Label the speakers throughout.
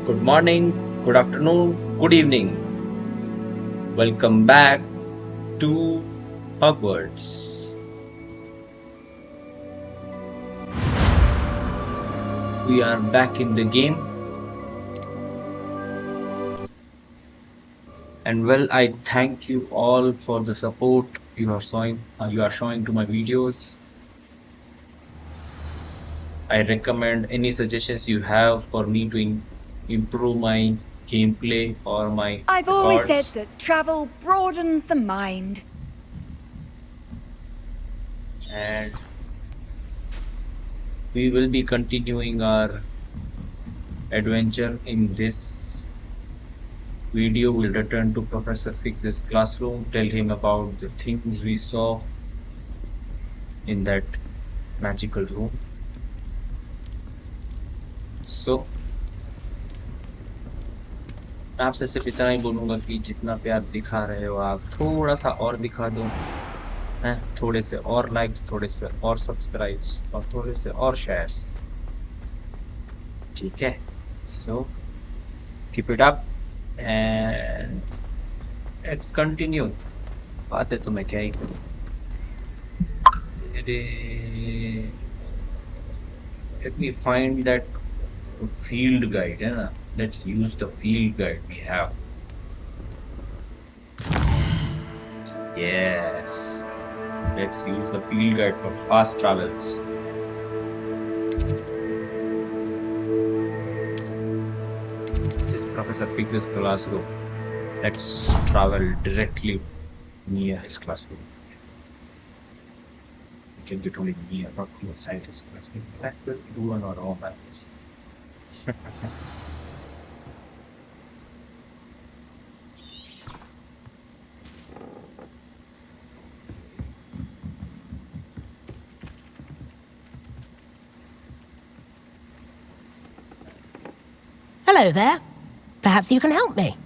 Speaker 1: Good morning, good afternoon, good evening. Welcome back to Hogwarts. We are back in the game, and well, I thank you all for the support you are showing to my videos. I recommend any suggestions you have for me to improve my gameplay or my
Speaker 2: I've always said
Speaker 1: records.
Speaker 2: that travel broadens the mind.
Speaker 1: And we will be continuing our adventure in this video. Will return to Professor Fix's classroom, tell him about the things we saw in that magical room. So, मैं आपसे सिर्फ इतना ही बोलूंगा कि जितना प्यार दिखा रहे हो आप थोड़ा सा और दिखा दो, हैं? थोड़े से और लाइक्स, थोड़े से और सब्सक्राइब्स और थोड़े से और शेयर्स, ठीक है? So, keep it up and let's continue. बातें तो मैं क्या ही करूं। Let me find that field guide, है ना? Let's use the field guide we have. Yes. Let's use the field guide for fast travels. This is Professor Fix's classroom. Let's travel directly near his classroom. We can get only near, not inside his classroom. That will do on our own balance.
Speaker 3: Hello there. Perhaps you can help me.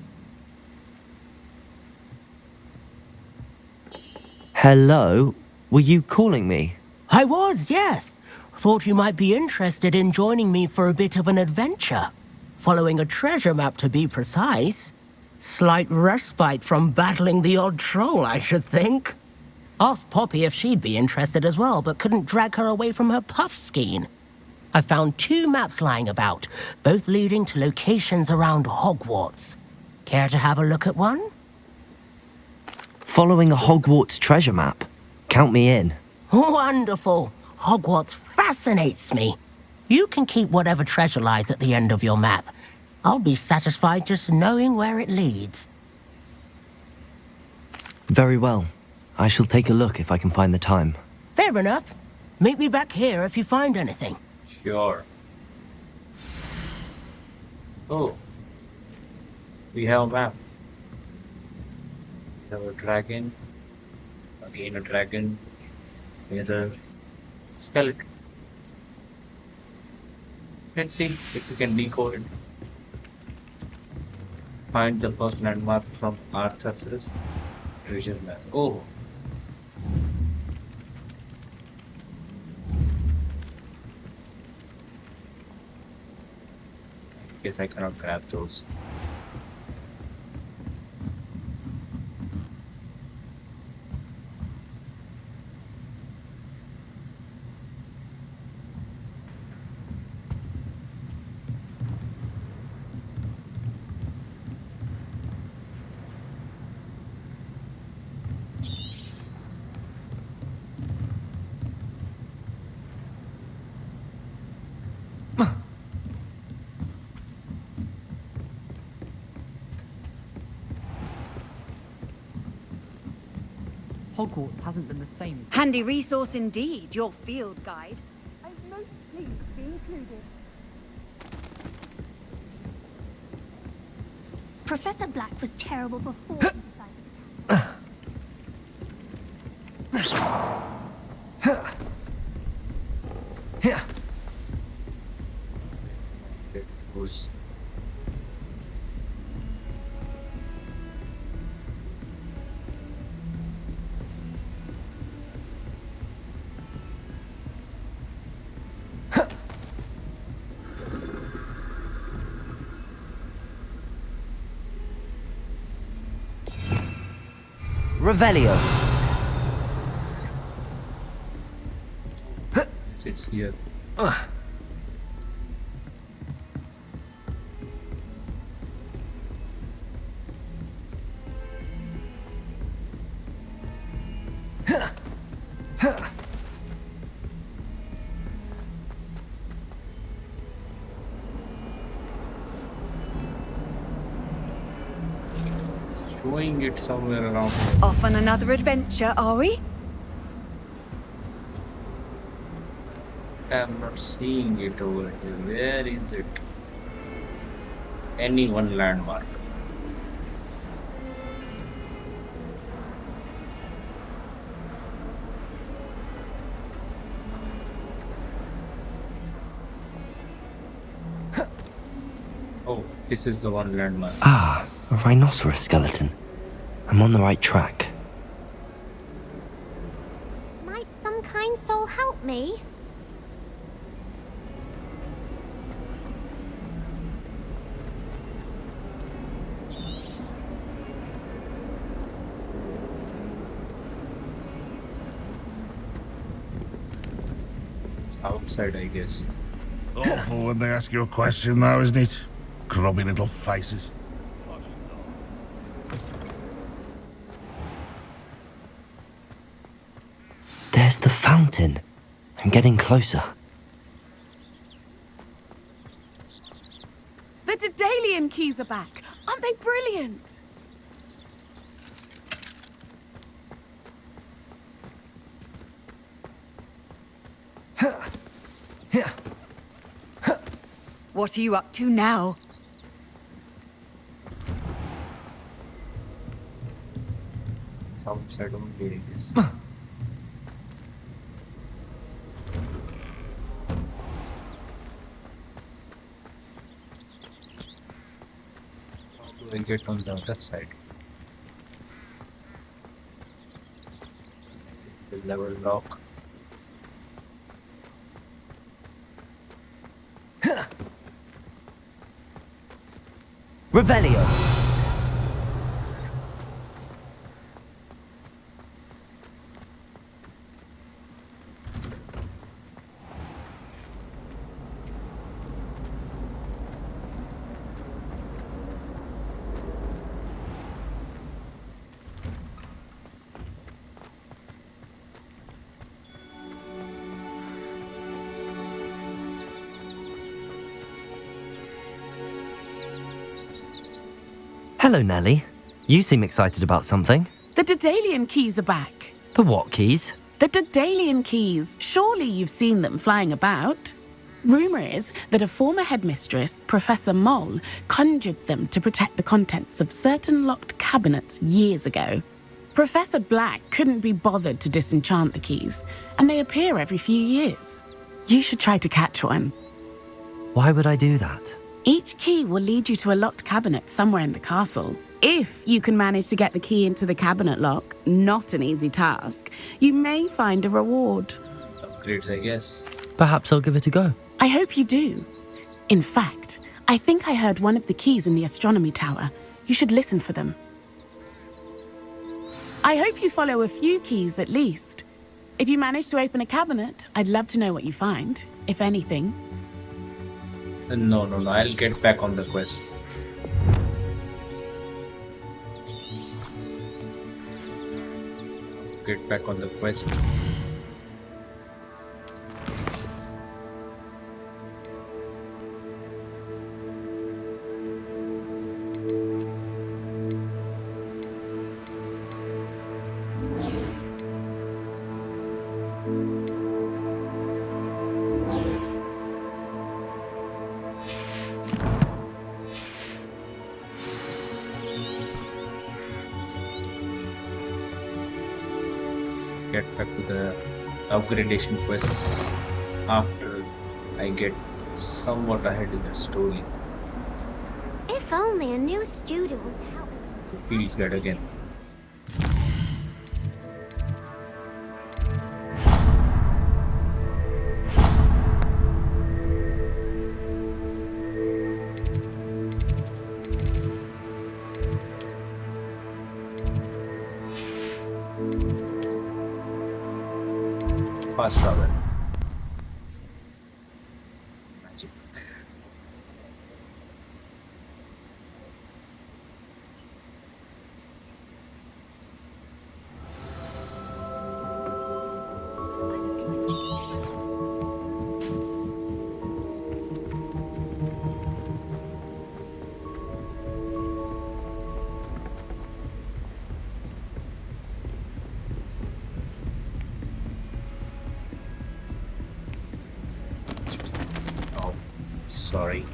Speaker 4: Hello? Were you calling me?
Speaker 3: I was, yes. Thought you might be interested in joining me for a bit of an adventure. Following a treasure map, to be precise. Slight respite from battling the odd troll, I should think. Asked Poppy if she'd be interested as well, but couldn't drag her away from her puff skein. I found 2 maps lying about, both leading to locations around Hogwarts. Care to have a look at one?
Speaker 4: Following a Hogwarts treasure map? Count me in.
Speaker 3: Wonderful. Hogwarts fascinates me. You can keep whatever treasure lies at the end of your map. I'll be satisfied just knowing where it leads.
Speaker 4: Very well. I shall take a look if I can find the time.
Speaker 3: Fair enough. Meet me back here if you find anything.
Speaker 1: Sure. Oh, we have a map. We have a dragon. Again a dragon. Another skeleton. Let's see if we can decode it. Find the first landmark from Arthur's treasure map. Oh. Guess I cannot grab those.
Speaker 5: Hogwarts hasn't been the same.
Speaker 2: Handy resource indeed, your field guide.
Speaker 6: I'm most pleased to be included.
Speaker 7: Professor Black was terrible before he decided.
Speaker 1: Get those.
Speaker 4: Revelio.
Speaker 1: It's here. Showing it somewhere around here.
Speaker 2: Off on another adventure, are we?
Speaker 1: I'm not seeing it over here. Where is it? Any one landmark. Oh, this is the one landmark.
Speaker 4: Ah, a rhinoceros skeleton. I'm on the right track.
Speaker 7: Might some kind soul help me?
Speaker 1: Outside, I guess.
Speaker 8: Awful when they ask you a question now, isn't it? Grubby little faces.
Speaker 4: There's the fountain. I'm getting closer.
Speaker 9: The Daedalian keys are back. Aren't they brilliant?
Speaker 2: What are you up to now?
Speaker 1: Outside only, I guess. How do I get on the other side? It's the level lock.
Speaker 4: Revelio. Hello, Nellie. You seem excited about something.
Speaker 9: The Daedalian keys are back.
Speaker 4: The what keys?
Speaker 9: The Daedalian keys. Surely you've seen them flying about. Rumour is that a former headmistress, Professor Moll, conjured them to protect the contents of certain locked cabinets years ago. Professor Black couldn't be bothered to disenchant the keys, and they appear every few years. You should try to catch one.
Speaker 4: Why would I do that?
Speaker 9: Each key will lead you to a locked cabinet somewhere in the castle. If you can manage to get the key into the cabinet lock, not an easy task, you may find a reward.
Speaker 1: Upgrades, I guess.
Speaker 4: Perhaps I'll give it a go.
Speaker 9: I hope you do. In fact, I think I heard one of the keys in the astronomy tower. You should listen for them. I hope you follow a few keys at least. If you manage to open a cabinet, I'd love to know what you find, if anything.
Speaker 1: No. I'll get back on the quest. Get back on the quest. Get back to the upgradation quests after I get somewhat ahead in the story.
Speaker 7: If only a new student would help me.
Speaker 1: Feels good again. fast travel. Magic. Oh, sorry.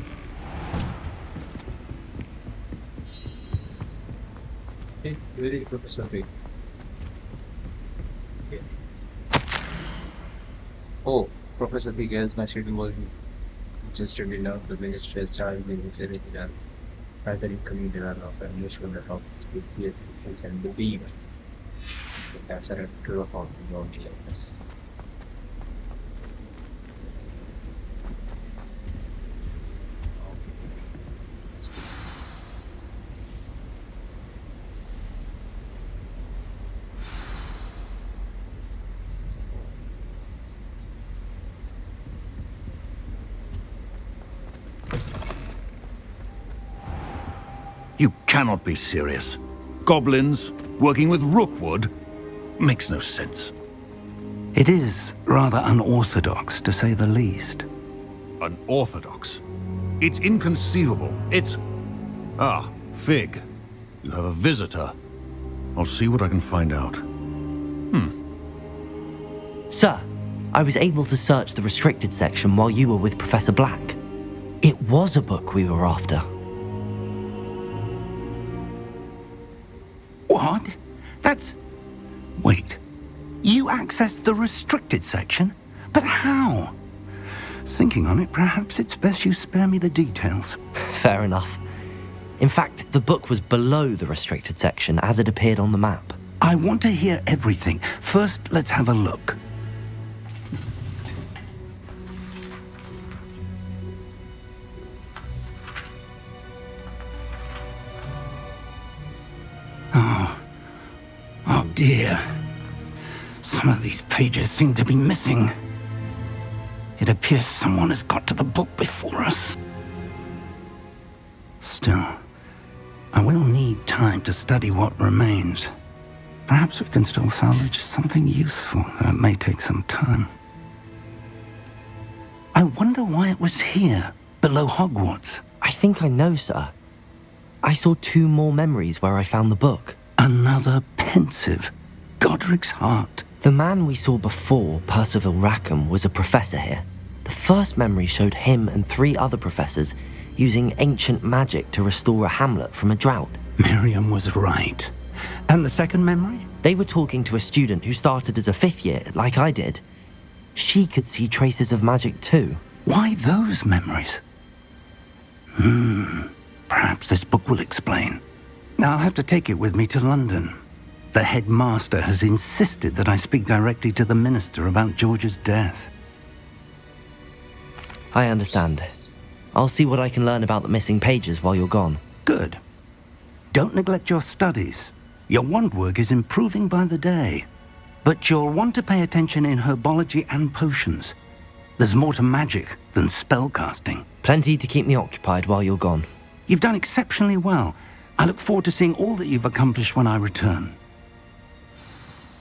Speaker 1: Hey, where is Professor Pig? Okay. Oh, Professor Pig, as my schedule was just a dinner, the ministry has charged me with a dinner. Rather incoming dinner of unusual that of species you can believe. That's a true of only like this.
Speaker 8: You cannot be serious. Goblins working with Rookwood? Makes no sense.
Speaker 10: It is rather unorthodox, to say the least.
Speaker 8: Unorthodox? It's inconceivable. It's... Ah, Fig. You have a visitor. I'll see what I can find out.
Speaker 4: Sir, I was able to search the restricted section while you were with Professor Black. It was a book we were after.
Speaker 10: What? That's... Wait. You accessed the restricted section? But how? Thinking on it, perhaps it's best you spare me the details.
Speaker 4: Fair enough. In fact, the book was below the restricted section as it appeared on the map.
Speaker 10: I want to hear everything. First, let's have a look. Oh dear. Some of these pages seem to be missing. It appears someone has got to the book before us. Still, I will need time to study what remains. Perhaps we can still salvage something useful, though it may take some time. I wonder why it was here, below Hogwarts.
Speaker 4: I think I know, sir. I saw 2 more memories where I found the book.
Speaker 10: Another pensive. Godric's heart.
Speaker 4: The man we saw before, Percival Rackham, was a professor here. The first memory showed him and 3 other professors using ancient magic to restore a hamlet from a drought.
Speaker 10: Miriam was right. And the second memory?
Speaker 4: They were talking to a student who started as a 5th year, like I did. She could see traces of magic too.
Speaker 10: Why those memories? Perhaps this book will explain. Now I'll have to take it with me to London. The headmaster has insisted that I speak directly to the minister about George's death.
Speaker 4: I understand. I'll see what I can learn about the missing pages while you're gone.
Speaker 10: Good. Don't neglect your studies. Your wand work is improving by the day. But you'll want to pay attention in herbology and potions. There's more to magic than spellcasting.
Speaker 4: Plenty to keep me occupied while you're gone.
Speaker 10: You've done exceptionally well. I look forward to seeing all that you've accomplished when I return.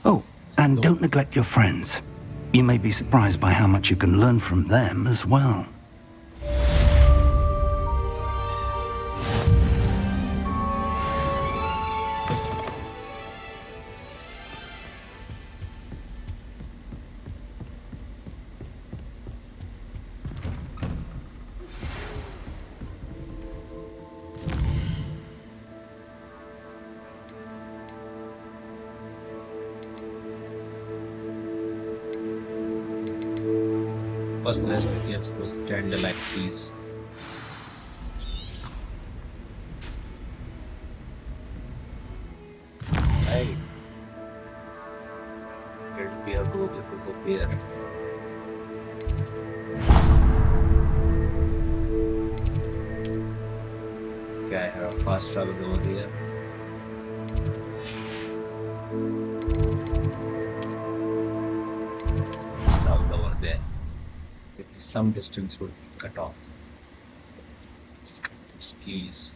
Speaker 10: Oh, and don't neglect your friends. You may be surprised by how much you can learn from them as well.
Speaker 1: First let's begin those dandelion trees. Hey. Let me go here. Okay, I have a fast travel over here. some distance would be cut off. Let's cut those keys.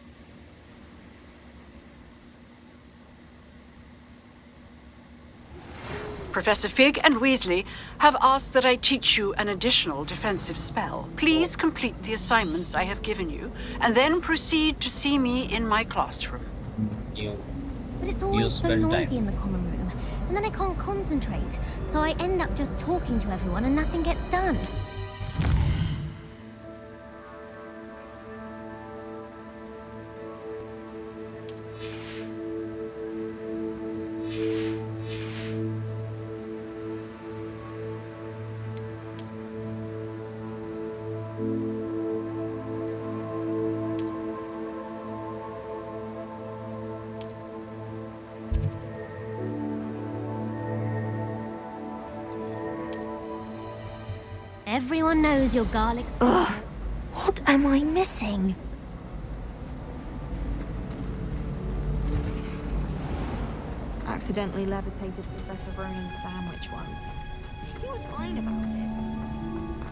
Speaker 11: Professor Fig and Weasley have asked that I teach you an additional defensive spell. Please complete the assignments I have given you, and then proceed to see me in my classroom.
Speaker 1: New,
Speaker 7: But it's
Speaker 1: new
Speaker 7: always so
Speaker 1: spell
Speaker 7: noisy
Speaker 1: time.
Speaker 7: in the common room, and then I can't concentrate, so I end up just talking to everyone and nothing gets done. Everyone knows your garlic's...
Speaker 2: Ugh, what am I missing?
Speaker 6: Accidentally levitated Professor Ronan's sandwich once. He was fine about it.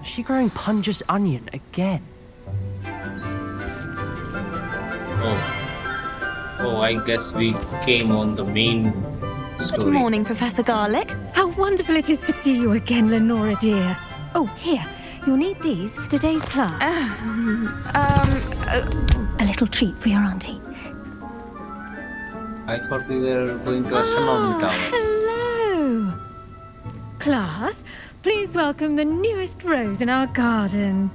Speaker 5: Is she growing Punja's onion again?
Speaker 1: Oh, I guess we came on the main story.
Speaker 2: Good morning, Professor Garlic. How wonderful it is to see you again, Lenora dear. Oh, here. You'll need these for today's class. A little treat for your auntie.
Speaker 1: I thought we were going to Astronomy Tower.
Speaker 2: Hello! Class, please welcome the newest rose in our garden.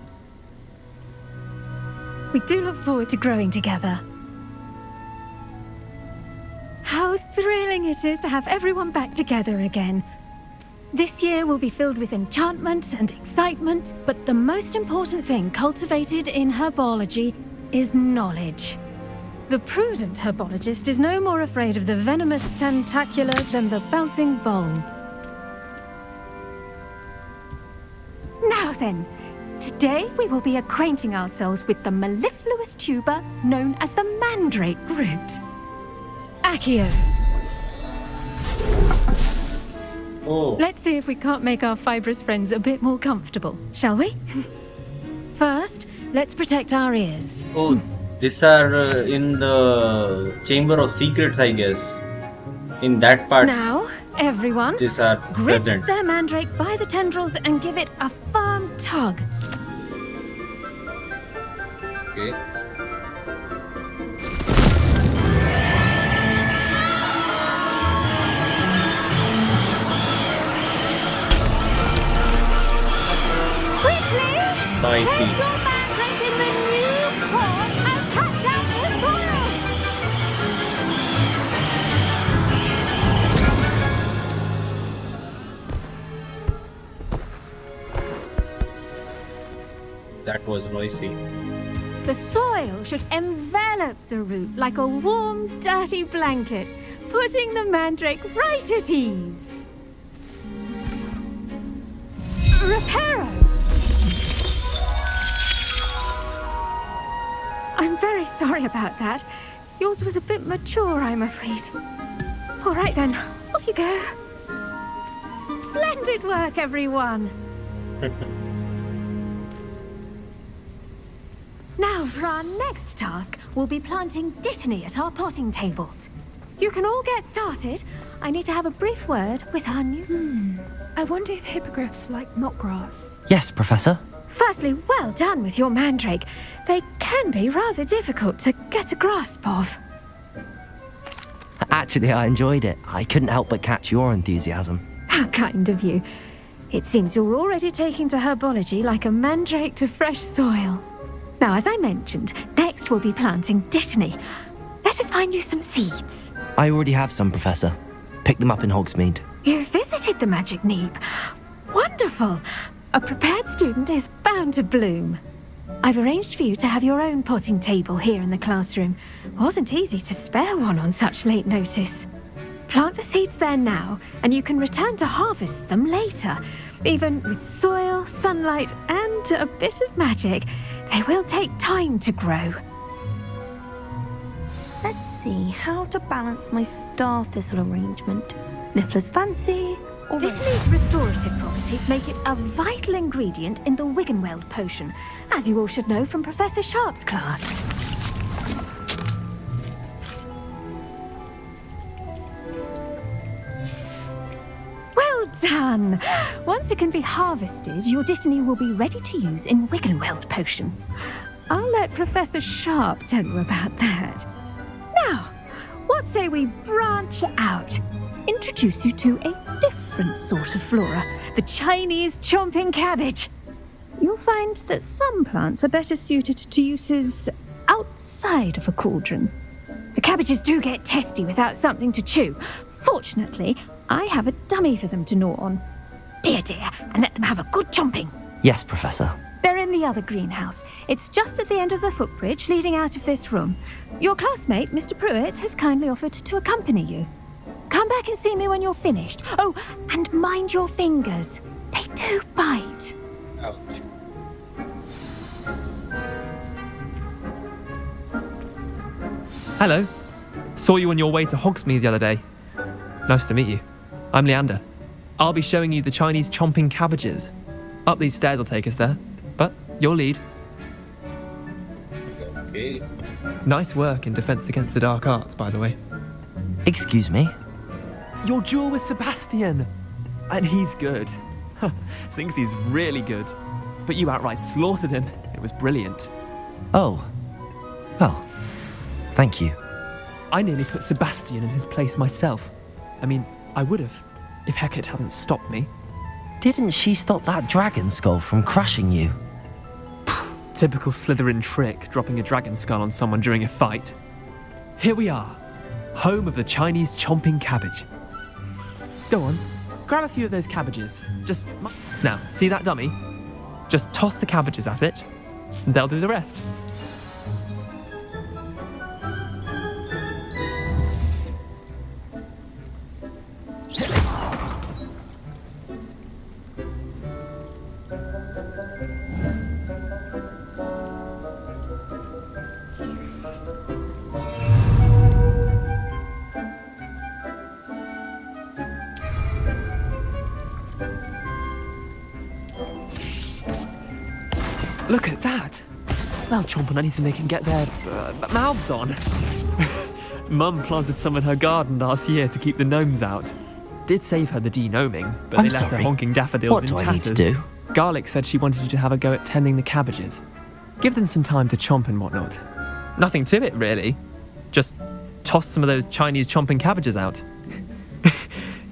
Speaker 2: We do look forward to growing together. How thrilling it is to have everyone back together again. This year will be filled with enchantment and excitement, but the most important thing cultivated in herbology is knowledge. The prudent herbologist is no more afraid of the venomous tentacular than the bouncing bowl. Now then, today we will be acquainting ourselves with the mellifluous tuber known as the mandrake root. Accio.
Speaker 1: Oh,
Speaker 2: Let's see if we can't make our fibrous friends a bit more comfortable, shall we? First, let's protect our ears.
Speaker 1: oh, these are in the Chamber of Secrets, I guess. In that part,
Speaker 2: Now, everyone,
Speaker 1: these are
Speaker 2: grip
Speaker 1: present.
Speaker 2: their mandrake by the tendrils and give it a firm tug.
Speaker 1: Okay.
Speaker 7: Quickly!
Speaker 1: Now I
Speaker 7: Place
Speaker 1: see.
Speaker 7: your mandrake in the new pot and cut down the soil!
Speaker 1: That was noisy.
Speaker 2: The soil should envelop the root like a warm, dirty blanket, putting the mandrake right at ease. Reparo! I'm very sorry about that. Yours was a bit mature, I'm afraid. All right then, off you go. Splendid work, everyone. Now, for our next task, we'll be planting dittany at our potting tables. You can all get started. I need to have a brief word with our new...
Speaker 6: I wonder if hippogriffs like knotgrass.
Speaker 4: Yes, Professor.
Speaker 2: Firstly, well done with your mandrake. They can be rather difficult to get a grasp of.
Speaker 4: Actually, I enjoyed it. I couldn't help but catch your enthusiasm.
Speaker 2: How kind of you. It seems you're already taking to herbology like a mandrake to fresh soil. Now, as I mentioned, next we'll be planting dittany. Let us find you some seeds.
Speaker 4: I already have some, Professor. Picked them up in Hogsmeade.
Speaker 2: You visited the Magic Neep. Wonderful. A prepared student is bound to bloom. I've arranged for you to have your own potting table here in the classroom. Wasn't easy to spare one on such late notice. Plant the seeds there now, and you can return to harvest them later. Even with soil, sunlight, and a bit of magic, they will take time to grow.
Speaker 12: Let's see how to balance my star thistle arrangement. Niffler's fancy, or
Speaker 2: Dittany's restorative properties make it a vital ingredient in the Wiggenweld potion, as you all should know from Professor Sharp's class. Well done! Once it can be harvested, your Dittany will be ready to use in Wiggenweld potion. I'll let Professor Sharp tell you about that. Now, what say we branch out? Introduce you to a different sort of flora, the Chinese chomping cabbage. You'll find that some plants are better suited to uses outside of a cauldron. The cabbages do get testy without something to chew. Fortunately, I have a dummy for them to gnaw on. Be a dear and let them have a good chomping.
Speaker 4: Yes, Professor.
Speaker 2: They're in the other greenhouse. It's just at the end of the footbridge leading out of this room. Your classmate, Mr. Pruitt, has kindly offered to accompany you. Come back and see me when you're finished. Oh, and mind your fingers. They do bite.
Speaker 1: Ouch.
Speaker 5: Hello. Saw you on your way to Hogsmeade the other day. Nice to meet you. I'm Leander. I'll be showing you the Chinese chomping cabbages. Up these stairs will take us there. But your lead.
Speaker 1: Okay.
Speaker 5: Nice work in Defense Against the Dark Arts, by the way.
Speaker 4: Excuse me?
Speaker 5: Your duel with Sebastian. And he's good. Thinks he's really good. But you outright slaughtered him. It was brilliant.
Speaker 4: Oh. Well, thank you.
Speaker 5: I nearly put Sebastian in his place myself. I mean, I would have, if Hecate hadn't stopped me.
Speaker 4: Didn't she stop that dragon skull from crushing you?
Speaker 5: Typical Slytherin trick, dropping a dragon skull on someone during a fight. Here we are, home of the Chinese chomping cabbage. Go on, grab a few of those cabbages. Now, see that dummy? Just toss the cabbages at it, and they'll do the rest. Look at that! They'll chomp on anything they can get their mouths on. Mum planted some in her garden last year to keep the gnomes out. Did save her the denoming, but they left her honking daffodils in tatters.
Speaker 4: What do I need to do?
Speaker 5: Garlic said she wanted you to have a go at tending the cabbages. Give them some time to chomp and whatnot. Nothing to it, really. Just toss some of those Chinese chomping cabbages out.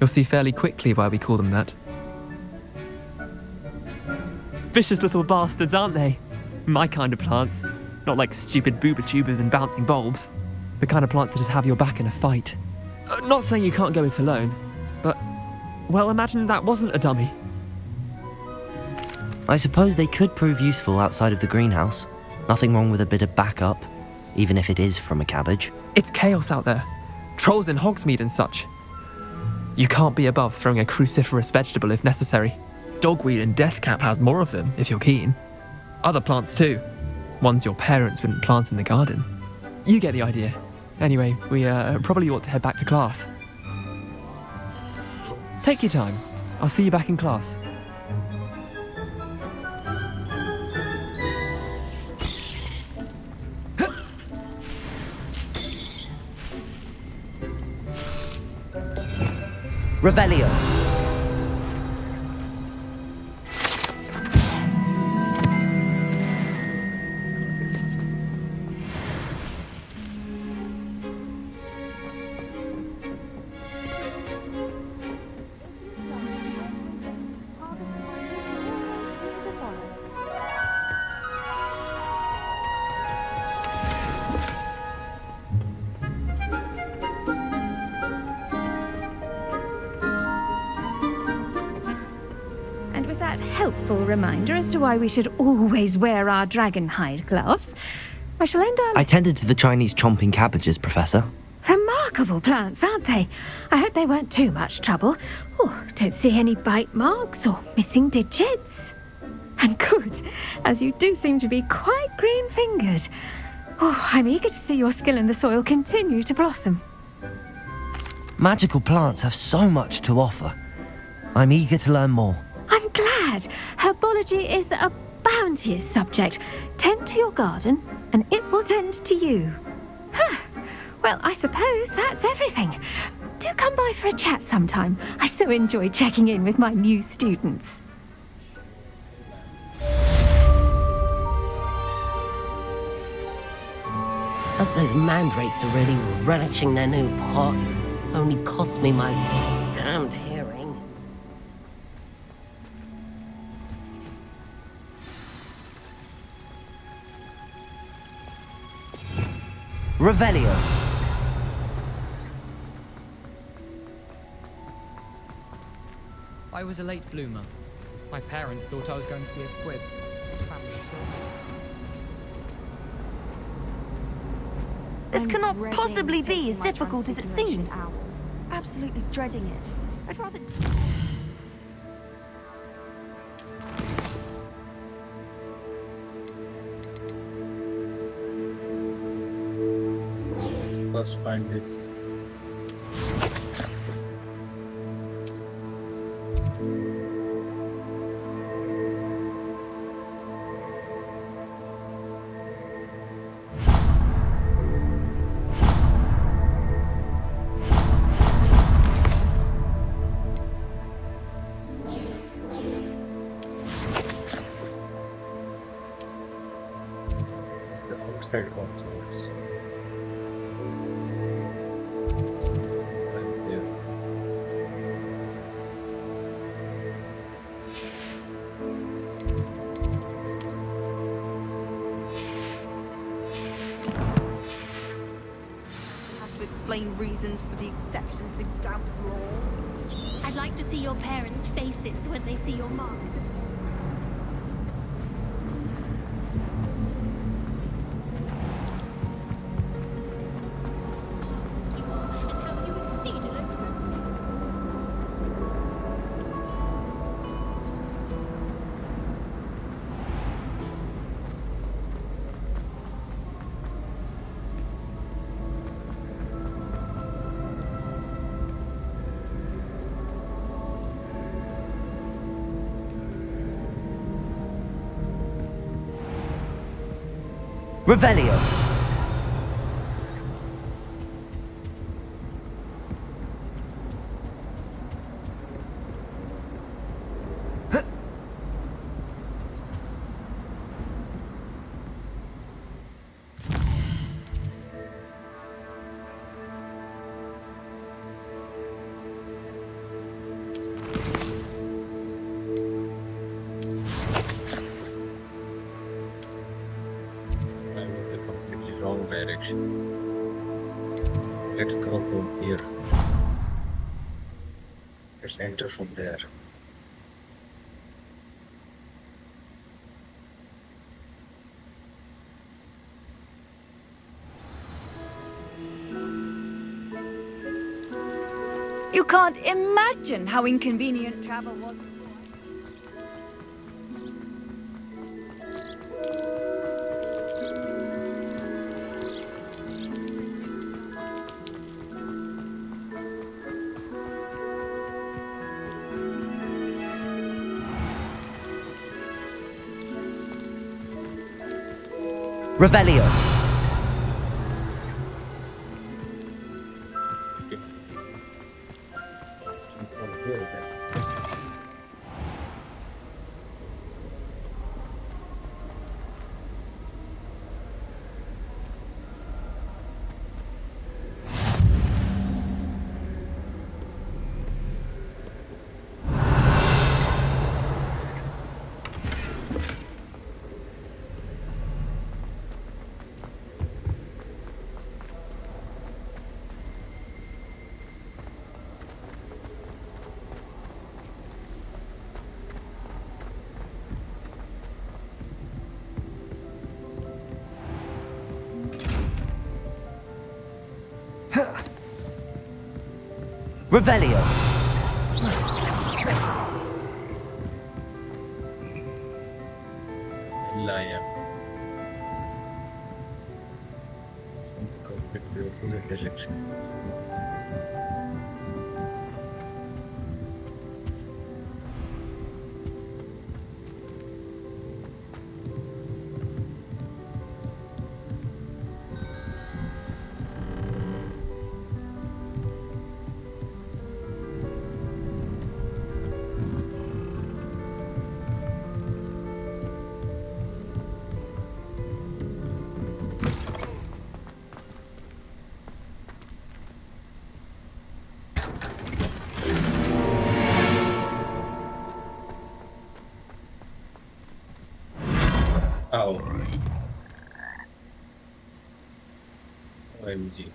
Speaker 5: You'll see fairly quickly why we call them that. Vicious little bastards, aren't they? My kind of plants. Not like stupid booba tubers and bouncing bulbs. The kind of plants that'd have your back in a fight. Not saying you can't go it alone, but, well, imagine that wasn't a dummy.
Speaker 4: I suppose they could prove useful outside of the greenhouse. Nothing wrong with a bit of backup, even if it is from a cabbage.
Speaker 5: It's chaos out there. Trolls in Hogsmeade and such. You can't be above throwing a cruciferous vegetable if necessary. Dogweed and deathcap has more of them, if you're keen. Other plants too. Ones your parents wouldn't plant in the garden. You get the idea. Anyway, we probably ought to head back to class. Take your time. I'll see you back in class.
Speaker 4: Revelio.
Speaker 2: Helpful reminder as to why we should always wear our dragon hide gloves. I shall end our...
Speaker 4: I tended to the Chinese chomping cabbages, Professor.
Speaker 2: Remarkable plants, aren't they? I hope they weren't too much trouble. Oh, don't see any bite marks or missing digits. And good, as you do seem to be quite green-fingered. Oh, I'm eager to see your skill in the soil continue to blossom.
Speaker 4: Magical plants have so much to offer. I'm eager to learn more.
Speaker 2: I'm glad. Herbology is a bounteous subject. Tend to your garden, and it will tend to you. Huh. Well, I suppose that's everything. Do come by for a chat sometime. I so enjoy checking in with my new students.
Speaker 3: Hope those mandrakes are really relishing their new pots. Only cost me my damned hearing.
Speaker 4: Revelio.
Speaker 13: I was a late bloomer. My parents thought I was going to be a quib.
Speaker 12: This cannot possibly be as difficult as it seems. Absolutely dreading it. I'd rather...
Speaker 1: First find this. The outside Hogwarts. Right there.
Speaker 12: have to explain reasons for the exceptions to Gaunt law.
Speaker 7: I'd like to see your parents' faces when they see your mark.
Speaker 4: Revelio.
Speaker 1: Wrong direction. Let's go from here. Let's enter from there.
Speaker 12: You can't imagine how inconvenient travel was.
Speaker 4: Revelio. Revelio.
Speaker 1: Liar. the opposite direction. Oh, OMG.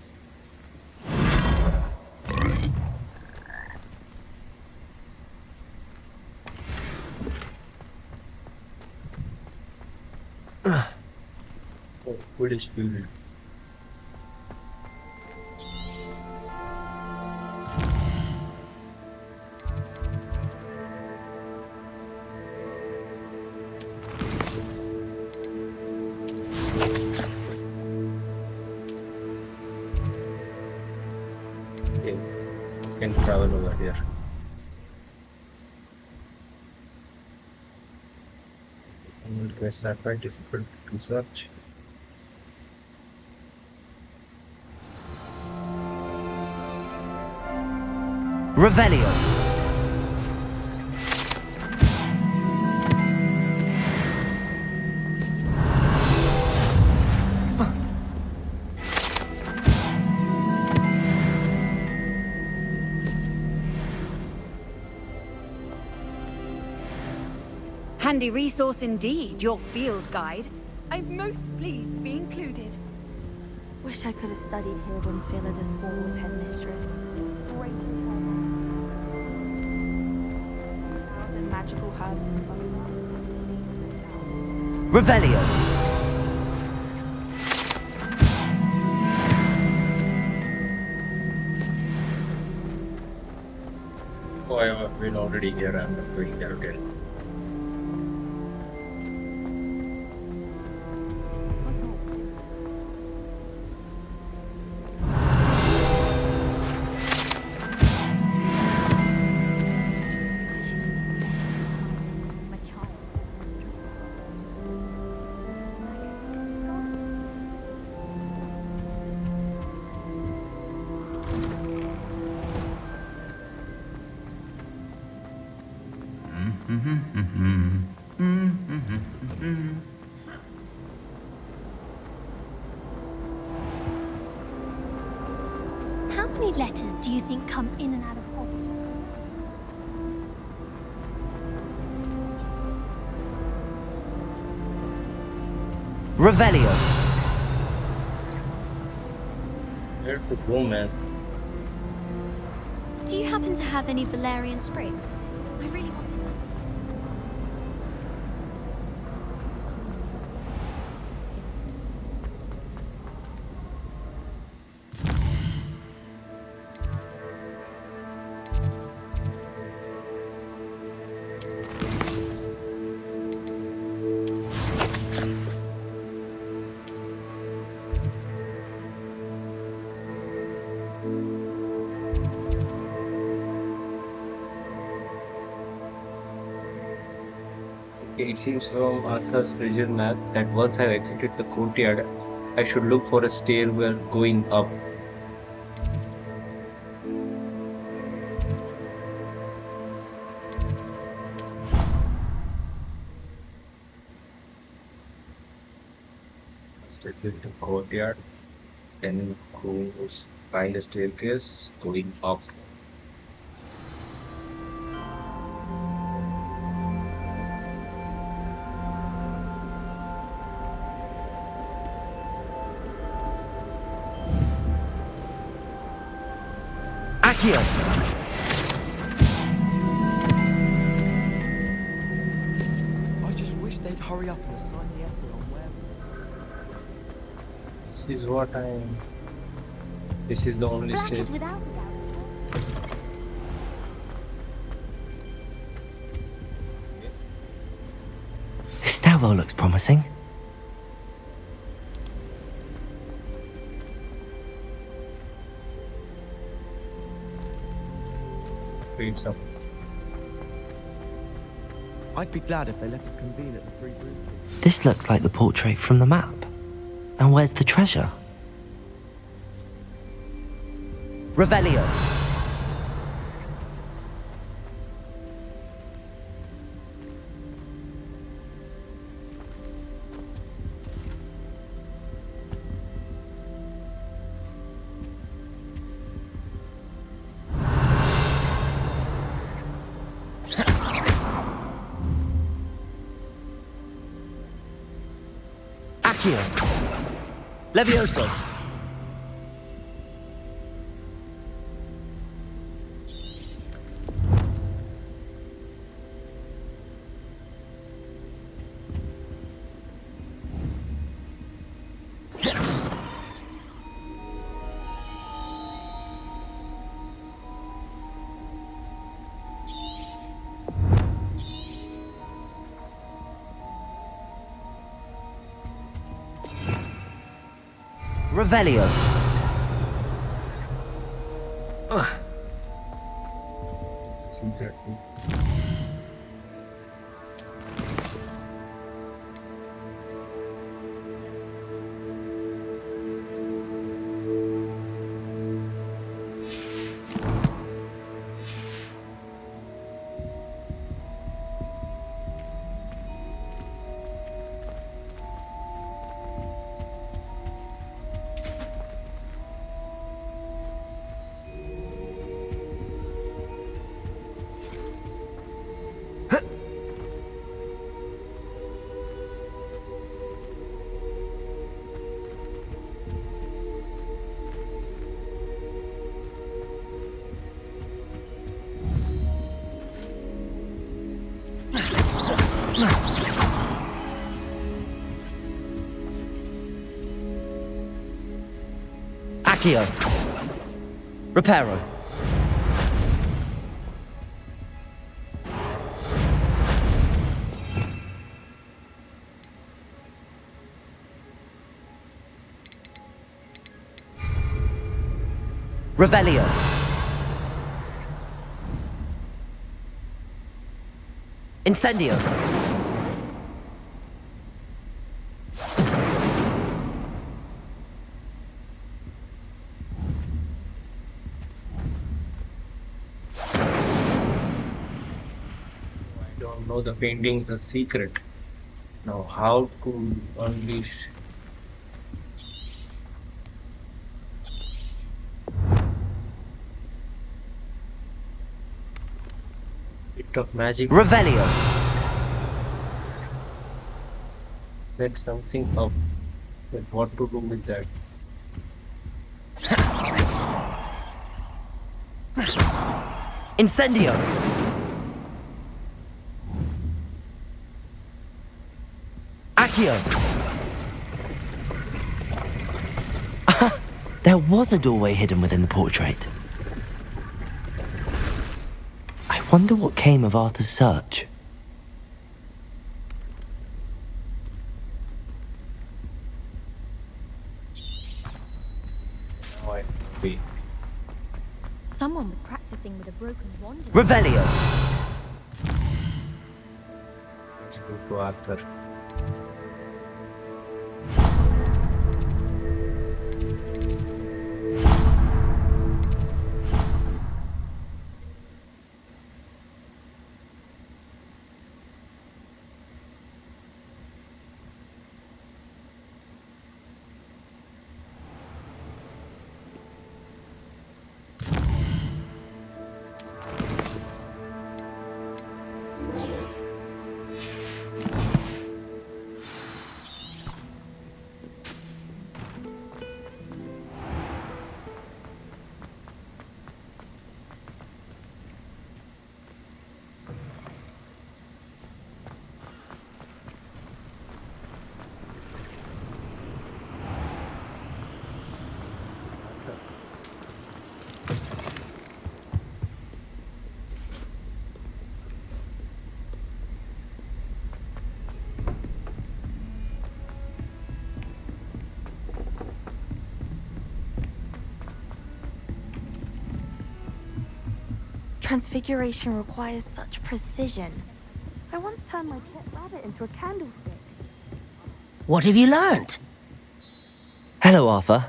Speaker 1: Oh, British building. Okay, can travel over here. Quests are quite difficult to search.
Speaker 4: Revelio.
Speaker 14: Handy resource indeed, your field guide. I'm most pleased to be included.
Speaker 12: Wish I could have studied here when Philida Spore was headmistress.
Speaker 6: Thousand magical herbs.
Speaker 4: Revelio.
Speaker 1: Oh, I've been already here. I'm not going there again.
Speaker 7: How many letters do you think come in and out of Hogwarts?
Speaker 4: Revelio.
Speaker 1: Where to go, man?
Speaker 7: Do you happen to have any Valerian sprigs? I really want to.
Speaker 1: Okay, it seems from Arthur's treasure map that once I've exited the courtyard, I should look for a stairwell going up. First exit the courtyard, then go find a staircase going up.
Speaker 4: Accio.
Speaker 13: I just wish they'd hurry up and assign the emperor on where.
Speaker 1: This is what I'm. This is the only
Speaker 7: Black
Speaker 1: stair.
Speaker 7: is without a doubt.
Speaker 4: This stairwell looks promising.
Speaker 1: fades up.
Speaker 15: I'd be glad if they let us convene at the Three Brews.
Speaker 4: This looks like the portrait from the map. And where's the treasure? Revelio. Accio. Levioso. Revelio. Accio. Reparo. Revelio. Incendio.
Speaker 1: I don't know the painting's a secret. Now how to unleash bit of magic?
Speaker 4: Revelio.
Speaker 1: Set something up. But what to do with that?
Speaker 4: Incendio. Accio. There was a doorway hidden within the portrait. I wonder what came of Arthur's search.
Speaker 1: Why? Wait.
Speaker 7: Someone was practicing with a broken wand.
Speaker 4: Revelio.
Speaker 1: Let's go to Arthur.
Speaker 12: Transfiguration requires such precision. I once turned my pet rabbit into a candlestick.
Speaker 3: What have you learnt?
Speaker 4: Hello, Arthur.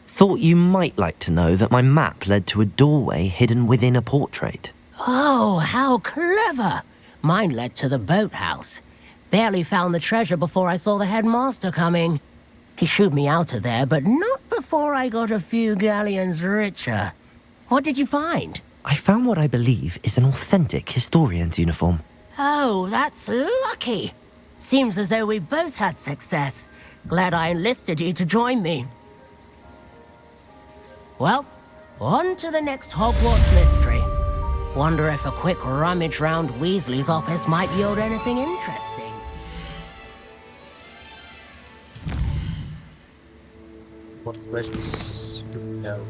Speaker 4: Thought you might like to know that my map led to a doorway hidden within a portrait.
Speaker 3: Oh, how clever! Mine led to the boathouse. Barely found the treasure before I saw the headmaster coming. He shooed me out of there, but not before I got a few galleons richer. What did you find?
Speaker 4: I found what I believe is an authentic historian's uniform.
Speaker 3: Oh, that's lucky. Seems as though we both had success. Glad I enlisted you to join me. Well, on to the next Hogwarts mystery. Wonder if a quick rummage round Weasley's office might yield anything interesting.
Speaker 1: What quests do we have?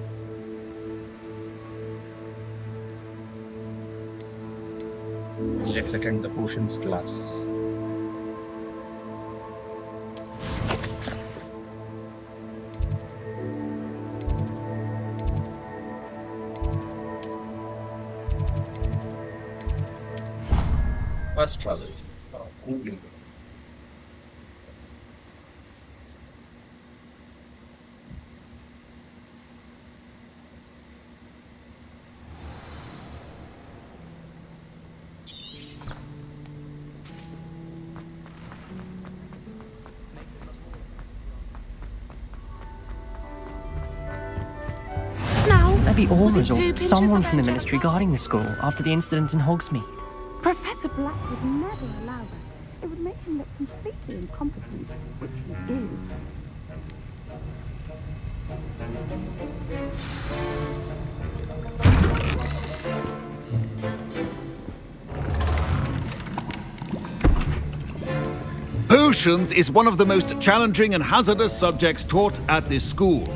Speaker 1: Let's attend the potions class. First travel. Googling.
Speaker 16: The Aurors or
Speaker 9: pictures
Speaker 16: someone
Speaker 9: of
Speaker 16: from the
Speaker 9: Angelica?
Speaker 16: ministry guarding the school after the incident in Hogsmeade.
Speaker 9: Professor Black would never allow that. It would make him look completely incompetent, which he is.
Speaker 8: Potions is one of the most challenging and hazardous subjects taught at this school.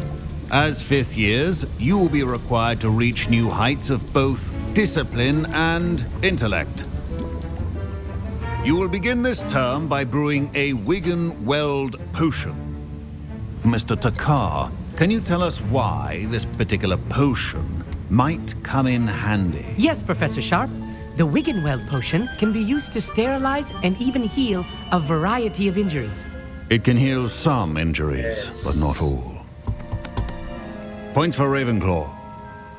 Speaker 8: As fifth years, you will be required to reach new heights of both discipline and intellect. You will begin this term by brewing a Wigan-Weld potion. Mr. Takar, can you tell us why this particular potion might come in handy?
Speaker 17: Yes, Professor Sharp. The Wigan-Weld potion can be used to sterilize and even heal a variety of injuries.
Speaker 8: It can heal some injuries, but not all. Points for Ravenclaw.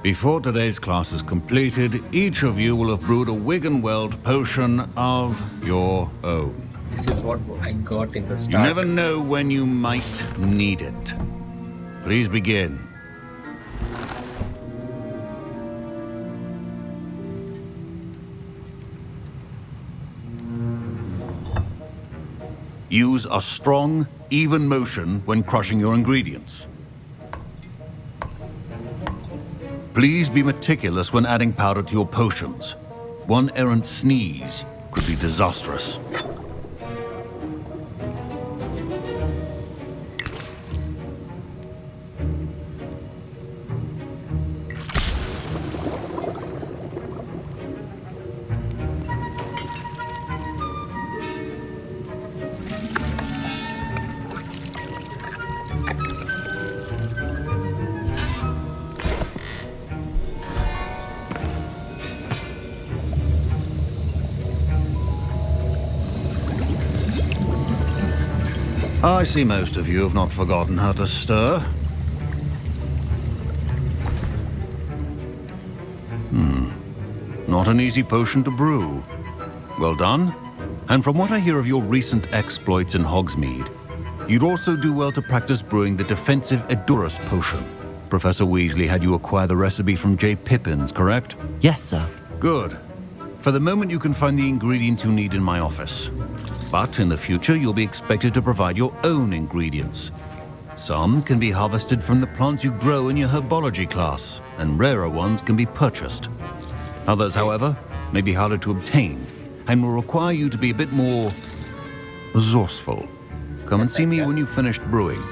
Speaker 8: Before today's class is completed, each of you will have brewed a Wigan-Weld potion of your own.
Speaker 1: This is what I got in the start.
Speaker 8: You never know when you might need it. Please begin. Use a strong, even motion when crushing your ingredients. Please be meticulous when adding powder to your potions. One errant sneeze could be disastrous. I see most of you have not forgotten how to stir. Not an easy potion to brew. Well done. And from what I hear of your recent exploits in Hogsmeade, you'd also do well to practice brewing the defensive Edurus potion. Professor Weasley had you acquire the recipe from J. Pippins, correct?
Speaker 4: Yes, sir.
Speaker 8: Good. For the moment, you can find the ingredients you need in my office. But in the future, you'll be expected to provide your own ingredients. Some can be harvested from the plants you grow in your herbology class, and rarer ones can be purchased. Others, however, may be harder to obtain, and will require you to be a bit more resourceful. Come and see me when you've finished brewing,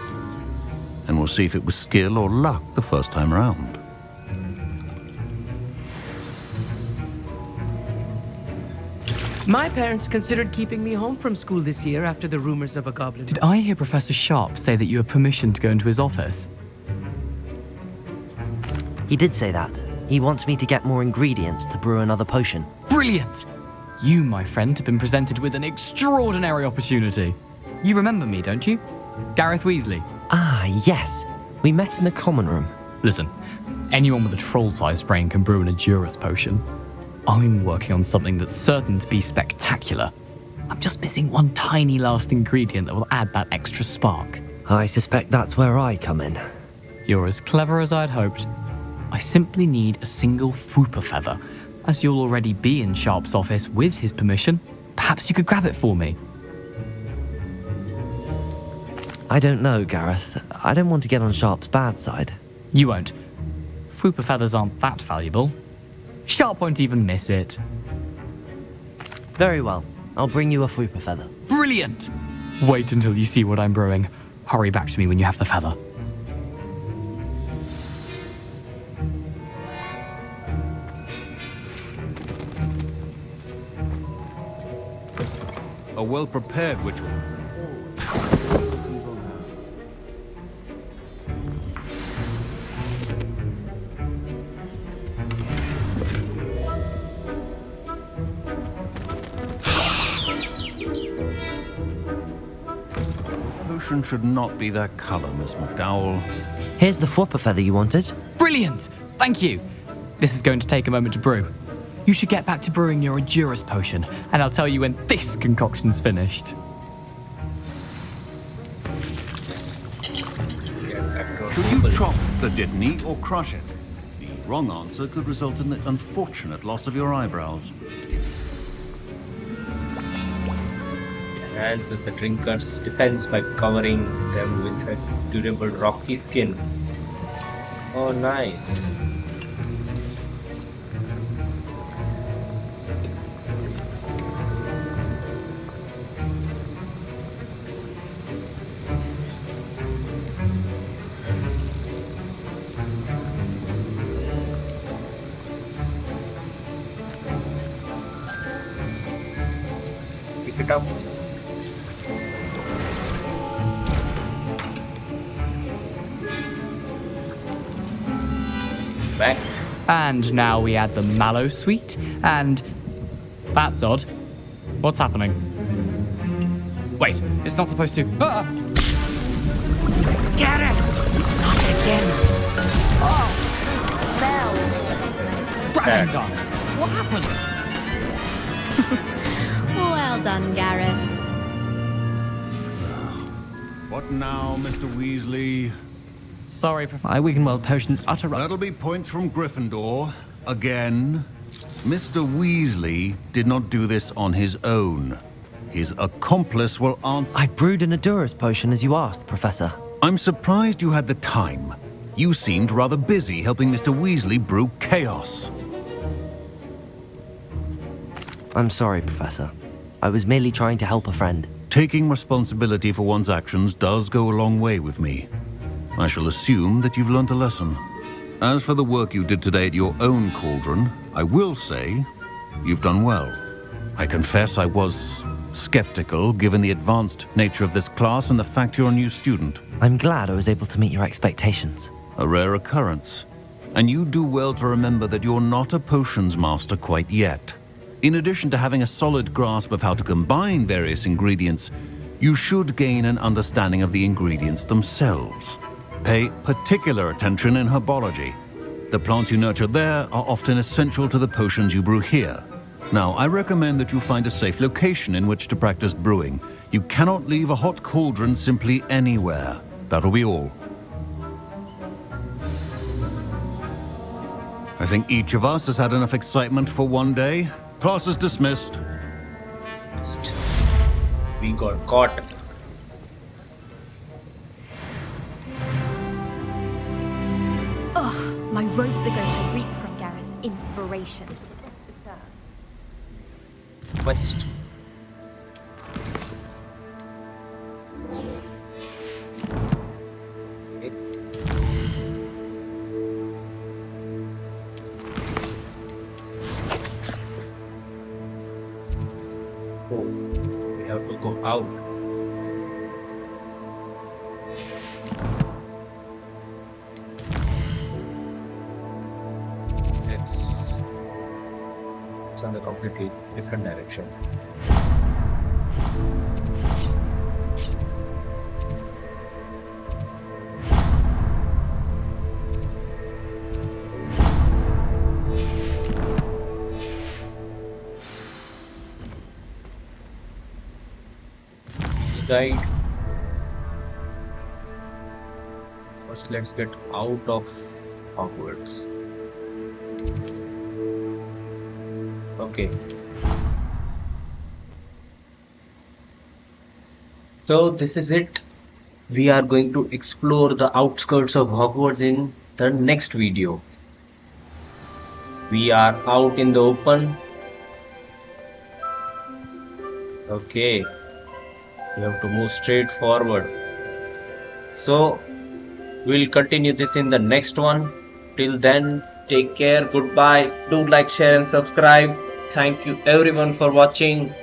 Speaker 8: and we'll see if it was skill or luck the first time around.
Speaker 17: My parents considered keeping me home from school this year after the rumors of a goblin.
Speaker 5: Did I hear Professor Sharp say that you have permission to go into his office?
Speaker 4: He did say that. He wants me to get more ingredients to brew another potion.
Speaker 18: Brilliant! You, my friend, have been presented with an extraordinary opportunity. You remember me, don't you? Gareth Weasley.
Speaker 4: Ah, yes. We met in the common room.
Speaker 18: Listen, anyone with a troll-sized brain can brew an Edurus potion. I'm working on something that's certain to be spectacular. I'm just missing one tiny last ingredient that will add that extra spark.
Speaker 4: I suspect that's where I come in.
Speaker 18: You're as clever as I'd hoped. I simply need a single Fwooper feather. As you'll already be in Sharp's office with his permission, perhaps you could grab it for me.
Speaker 4: I don't know, Gareth. I don't want to get on Sharp's bad side.
Speaker 18: You won't. Fwooper feathers aren't that valuable. Sharp won't even miss it.
Speaker 4: Very well. I'll bring you a Fwooper feather.
Speaker 18: Brilliant! Wait until you see what I'm brewing. Hurry back to me when you have the feather.
Speaker 8: A well-prepared ritual. Potion should not be that color, Miss McDowell.
Speaker 4: Here's the Fwooper feather you wanted.
Speaker 18: Brilliant! Thank you! This is going to take a moment to brew. You should get back to brewing your Edurus potion, and I'll tell you when this concoction's finished.
Speaker 8: Should you chop the Dittany or crush it? The wrong answer could result in the unfortunate loss of your eyebrows.
Speaker 1: Enhances the drinker's defense by covering them with a durable rocky skin. Oh, nice. Pick it up. Back.
Speaker 18: And now we add the mallow sweet, and... That's odd. What's happening? Wait, it's not supposed to... Ah!
Speaker 17: Get it! Not again.
Speaker 7: Oh, Bell.
Speaker 18: Dragon time! What happened?
Speaker 7: Well done, Gareth.
Speaker 8: What now, Mr. Weasley?
Speaker 18: Sorry, Professor.
Speaker 16: My Wiggenweld potion's utter rubbish.
Speaker 8: That'll be points from Gryffindor. Again. Mr. Weasley did not do this on his own. His accomplice will answer.
Speaker 4: I brewed an Edurus potion as you asked, Professor.
Speaker 8: I'm surprised you had the time. You seemed rather busy helping Mr. Weasley brew chaos.
Speaker 4: I'm sorry, Professor. I was merely trying to help a friend.
Speaker 8: Taking responsibility for one's actions does go a long way with me. I shall assume that you've learnt a lesson. As for the work you did today at your own cauldron, I will say you've done well. I confess I was skeptical given the advanced nature of this class and the fact you're a new student.
Speaker 4: I'm glad I was able to meet your expectations.
Speaker 8: A rare occurrence. And you do well to remember that you're not a potions master quite yet. In addition to having a solid grasp of how to combine various ingredients, you should gain an understanding of the ingredients themselves. Pay particular attention in herbology. The plants you nurture there are often essential to the potions you brew here. Now, I recommend that you find a safe location in which to practice brewing. You cannot leave a hot cauldron simply anywhere. That'll be all. I think each of us has had enough excitement for one day. Class is dismissed.
Speaker 1: We got caught.
Speaker 6: Ugh, my robes are going to reek from Gareth's inspiration.
Speaker 1: Quest. Oh, we have to go out. it's on a completely different direction. Guide. First, let's get out of Hogwarts. Okay. So this is it. We are going to explore the outskirts of Hogwarts in the next video. We are out in the open. Okay. We have to move straight forward. So we'll continue this in the next one. Till then, take care. Goodbye. Do like, share, and subscribe. Thank you everyone for watching.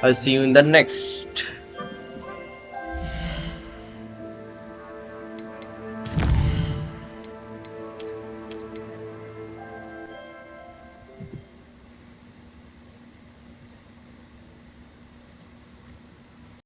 Speaker 1: I'll see you in the next.